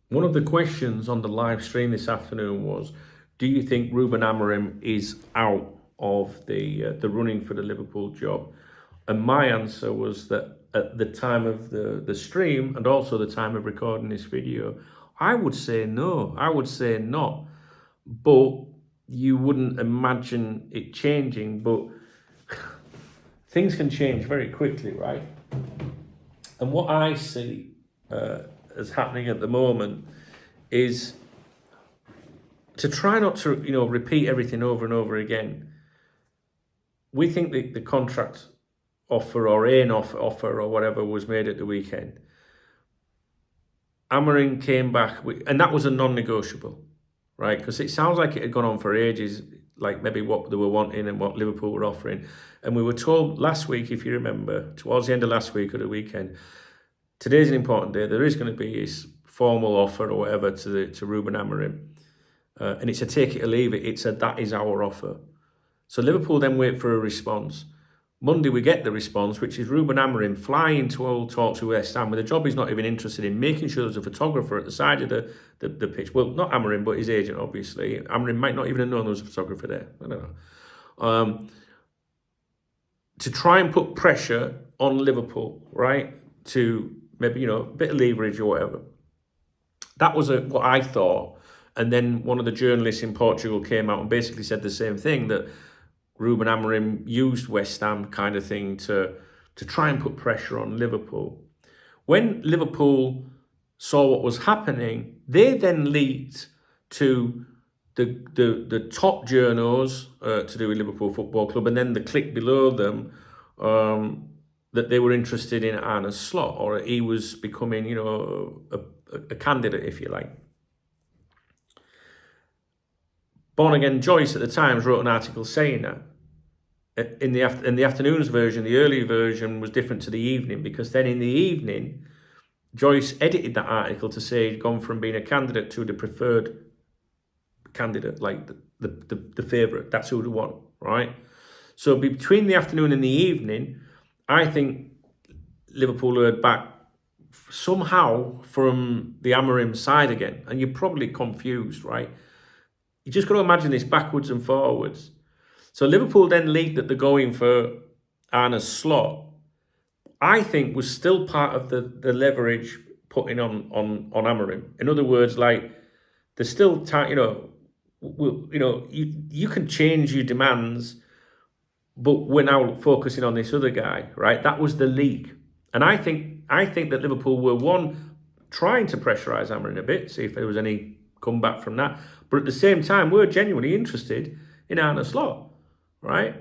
One of the questions on the live stream this afternoon was, do you think Ruben Amorim is out of the running for the Liverpool job? And my answer was that at the time of the stream and also the time of recording this video, I would say no. I would say not. But you wouldn't imagine it changing. But things can change very quickly, right? And what I see as happening at the moment is to try not to, repeat everything over and over again. We think the contract offer or an offer or whatever was made at the weekend. Amorim came back, and that was a non-negotiable, right? Because it sounds like it had gone on for ages, like maybe what they were wanting and what Liverpool were offering. And we were told last week, if you remember, towards the end of last week or the weekend, today's an important day. There is going to be this formal offer or whatever to Ruben Amorim. And it's a take it or leave it. It's a that is our offer. So Liverpool then wait for a response. Monday we get the response, which is Ruben Amorim flying to all talks with West Ham with a job he's not even interested in, making sure there's a photographer at the side of the pitch. Well, not Amorim, but his agent, obviously. Amorim might not even have known there was a photographer there. I don't know. To try and put pressure on Liverpool, right? To maybe, a bit of leverage or whatever. That was what I thought. And then one of the journalists in Portugal came out and basically said the same thing, that Ruben Amorim used West Ham kind of thing to try and put pressure on Liverpool. When Liverpool saw what was happening, they then leaked to the top journos to do with Liverpool Football Club, and then the click below them that they were interested in Arne's slot, or he was becoming, a candidate, if you like. Born Again Joyce at the Times wrote an article saying that. In the afternoon's version, the early version was different to the evening, because then in the evening, Joyce edited that article to say he'd gone from being a candidate to the preferred candidate, like the favourite. That's who they want, right? So between the afternoon and the evening, I think Liverpool heard back somehow from the Amorim side again. And you're probably confused, right? You just got to imagine this backwards and forwards. So Liverpool then leaked that they're going for Arne's slot. I think was still part of the leverage putting on Amorim. In other words, like there's still time, you can change your demands, but we're now focusing on this other guy, right? That was the leak. And I think that Liverpool were trying to pressurise Amorim a bit, see if there was any comeback from that. But at the same time, we're genuinely interested in Arne's slot, right?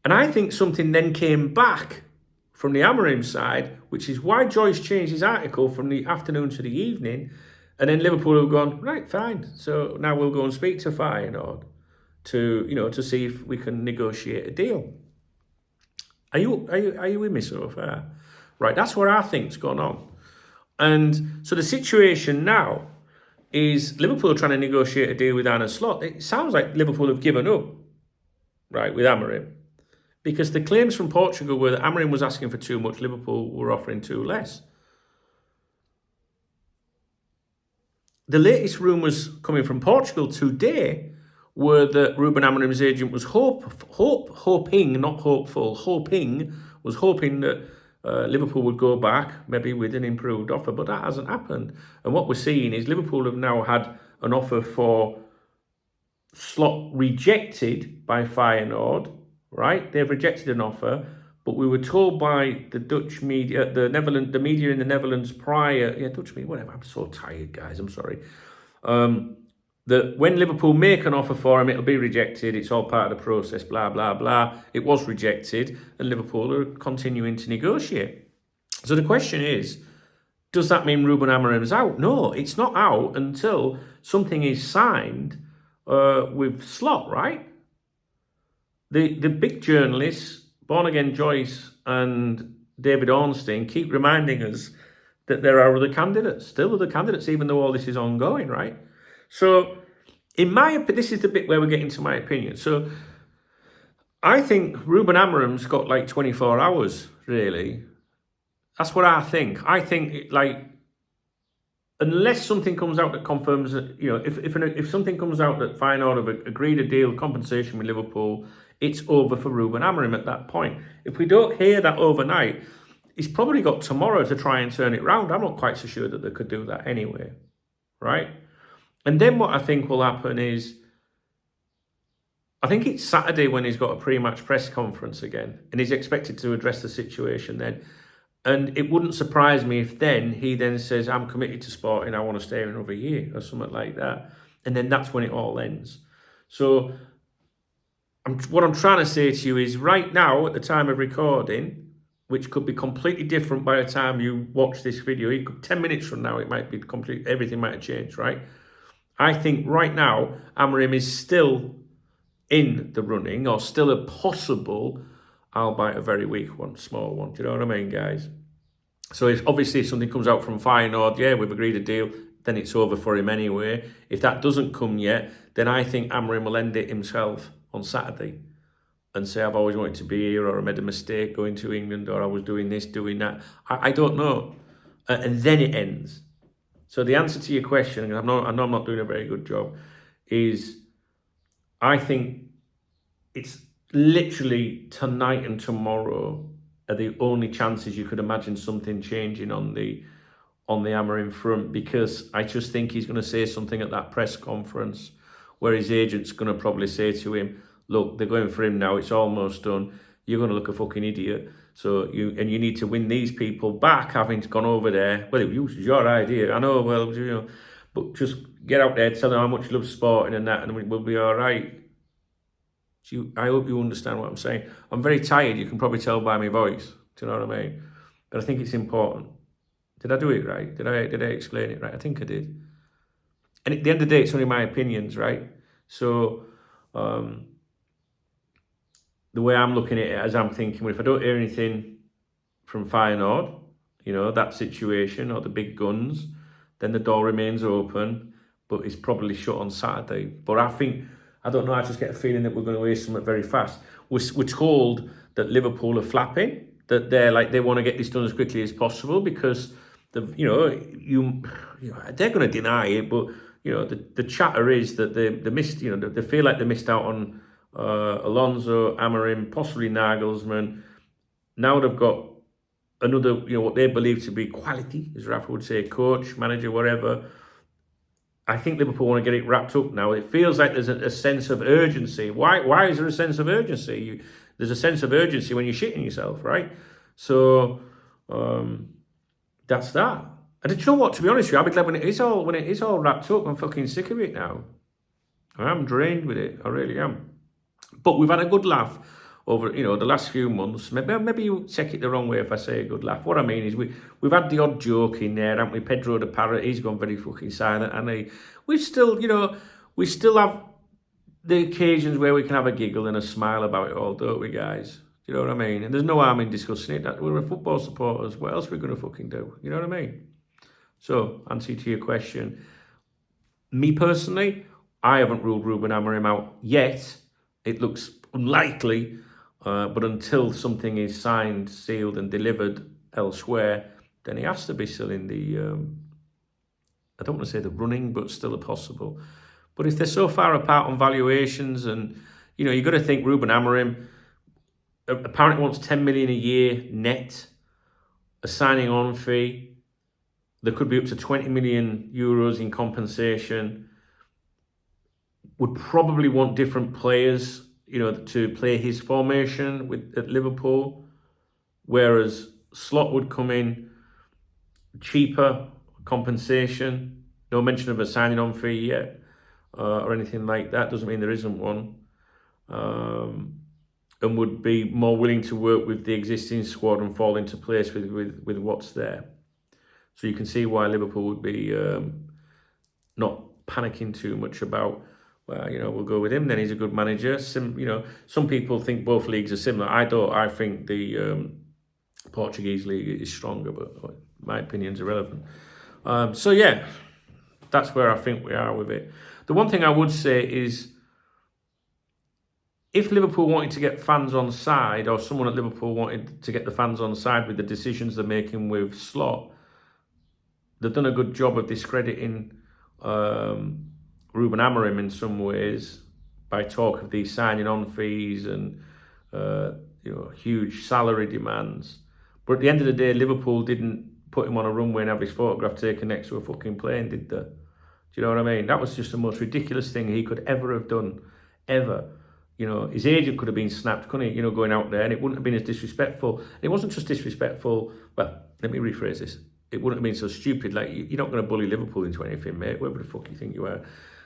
And I think something then came back from the Amorim side, which is why Joyce changed his article from the afternoon to the evening. And then Liverpool have gone, right, fine. So now we'll go and speak to Feyenoord to see if we can negotiate a deal. Are you with me so far? Right, that's what I think's gone on. And so the situation now is Liverpool trying to negotiate a deal with Arne's slot. It sounds like Liverpool have given up, right, with Amorim. Because the claims from Portugal were that Amorim was asking for too much, Liverpool were offering too less. The latest rumours coming from Portugal today were that Ruben Amorim's agent was hoping that Liverpool would go back, maybe with an improved offer, but that hasn't happened. And what we're seeing is Liverpool have now had an offer for slot rejected by Feyenoord, right? They've rejected an offer, but we were told by the Dutch media, the media in the Netherlands Dutch media, whatever, I'm so tired, guys, I'm sorry. That when Liverpool make an offer for him, it'll be rejected. It's all part of the process, blah, blah, blah. It was rejected, and Liverpool are continuing to negotiate. So the question is, does that mean Ruben Amorim's out? No, it's not out until something is signed with Slot, right? The big journalists, Born Again Joyce and David Ornstein, keep reminding us that there are still other candidates, even though all this is ongoing, right? So, in my opinion, this is the bit where we're getting to my opinion. So, I think Ruben Amorim's got like 24 hours, really. That's what I think. I think, unless something comes out that confirms that, if something comes out that Feyenoord have agreed a deal, compensation with Liverpool, it's over for Ruben Amorim at that point. If we don't hear that overnight, he's probably got tomorrow to try and turn it round. I'm not quite so sure that they could do that anyway, right? And then what I think will happen is, I think it's Saturday when he's got a pre-match press conference again, and he's expected to address the situation then. And it wouldn't surprise me if he then says, I'm committed to Sporting, I want to stay another year or something like that. And then that's when it all ends. So what I'm trying to say to you is, right now, at the time of recording, which could be completely different by the time you watch this video, 10 minutes from now, it might be everything might have changed, right? I think right now, Amorim is still in the running, or still a possible, albeit a very weak one, small one. Do you know what I mean, guys? So if obviously something comes out from Feyenoord, yeah, we've agreed a deal, then it's over for him anyway. If that doesn't come yet, then I think Amorim will end it himself on Saturday and say, I've always wanted to be here, or I made a mistake going to England, or I was doing this, doing that. I don't know. And then it ends. So the answer to your question, and I know I'm not doing a very good job, is I think it's literally tonight and tomorrow are the only chances you could imagine something changing on the Amorim front, because I just think he's going to say something at that press conference where his agent's going to probably say to him, look, they're going for him now, it's almost done, you're going to look a fucking idiot, so you need to win these people back, having gone over there. Well, it was your idea, I know, well, but just get out there, tell them how much you love Sporting and that, and we'll be all right. I hope you understand what I'm saying. I'm very tired, you can probably tell by my voice. Do you know what I mean? But I think it's important. Did I do it right? Did I explain it right? I think I did. And at the end of the day, it's only my opinions, right? So the way I'm looking at it, as I'm thinking, well, if I don't hear anything from Feyenoord, that situation, or the big guns, then the door remains open, but it's probably shut on Saturday. But I don't know, I just get a feeling that we're going to hear something very fast. We're told that Liverpool are flapping, that they want to get this done as quickly as possible, because they're going to deny it, but the chatter is that they missed, they feel like they missed out on Alonso, Amorim, possibly Nagelsmann. Now they've got another, what they believe to be quality, as Rafa would say, coach, manager, whatever. I think Liverpool want to get it wrapped up now. It feels like there's a sense of urgency. Why is there a sense of urgency? There's a sense of urgency when you're shitting yourself, right? So that's that. And do you know what? To be honest with you, I'll be glad when it is all wrapped up. I'm fucking sick of it now. I'm drained with it. I really am. But we've had a good laugh over, the last few months. Maybe you take it the wrong way if I say a good laugh. What I mean is we've had the odd joke in there, haven't we? Pedro the Parrot, he's gone very fucking silent, and we still have the occasions where we can have a giggle and a smile about it all, don't we, guys? You know what I mean? And there's no harm in discussing it. We're football supporters. What else are we going to fucking do? You know what I mean? So, answer to your question. Me personally, I haven't ruled Ruben Amorim out yet. It looks unlikely. But until something is signed, sealed and delivered elsewhere, then he has to be still in the, I don't want to say the running, but still a possible. But if they're so far apart on valuations, and, you've got to think Ruben Amorim apparently wants 10 million a year net, a signing on fee. There could be up to 20 million euros in compensation. Would probably want different players, to play his formation at Liverpool, whereas Slot would come in cheaper, compensation, no mention of a signing on fee yet, or anything like that. Doesn't mean there isn't one, and would be more willing to work with the existing squad and fall into place with what's there. So you can see why Liverpool would be not panicking too much about, well, we'll go with him, then he's a good manager. Some people think both leagues are similar. I don't. I think the Portuguese league is stronger, but my opinion's irrelevant. So yeah, that's where I think we are with it. The one thing I would say is, if Liverpool wanted to get fans on side, or someone at Liverpool wanted to get the fans on side with the decisions they're making with Slot, they've done a good job of discrediting Ruben Amorim in some ways by talk of these signing on fees and huge salary demands. But at the end of the day, Liverpool didn't put him on a runway and have his photograph taken next to a fucking plane, did they? Do you know what I mean? That was just the most ridiculous thing he could ever have done, ever. His agent could have been snapped, couldn't he? Going out there, and it wouldn't have been as disrespectful. And it wasn't just disrespectful. Well, let me rephrase this. It wouldn't have been so stupid. Like, you're not going to bully Liverpool into anything, mate. Whoever the fuck you think you are.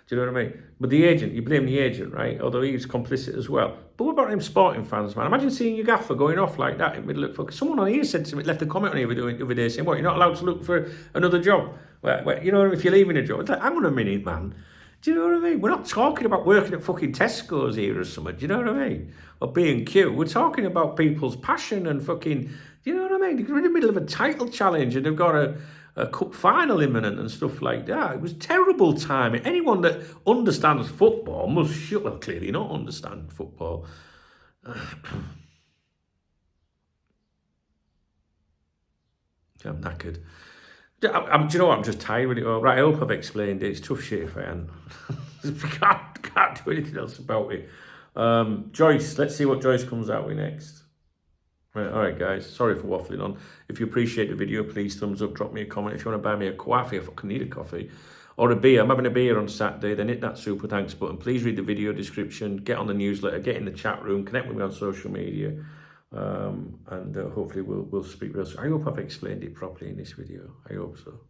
Do you know what I mean? But the agent, you blame the agent, right? Although he was complicit as well. But what about them sporting fans, man? Imagine seeing your gaffer going off like that in the middle of fucking... Someone on here said to me, left a comment on here the other day saying, what, you're not allowed to look for another job? Well, if you're leaving a job. It's like, hang on a minute, man. Do you know what I mean? We're not talking about working at fucking Tesco's here or something. Do you know what I mean? Or B&Q. We're talking about people's passion and fucking... Do you know what I mean? They're in the middle of a title challenge and they've got a cup final imminent and stuff like that. It was terrible timing. Anyone that understands football must clearly not understand football. I'm knackered. Do you know what? I'm just tired with it all. Right, I hope I've explained it. It's tough shit if I am. can't do anything else about it. Joyce, let's see what Joyce comes out with next. Right, all right, guys. Sorry for waffling on. If you appreciate the video, please thumbs up, drop me a comment. If you want to buy me a coffee, I fucking need a coffee. Or a beer. I'm having a beer on Saturday. Then hit that super thanks button. Please read the video description. Get on the newsletter. Get in the chat room. Connect with me on social media. And hopefully we'll speak real soon. I hope I've explained it properly in this video. I hope so.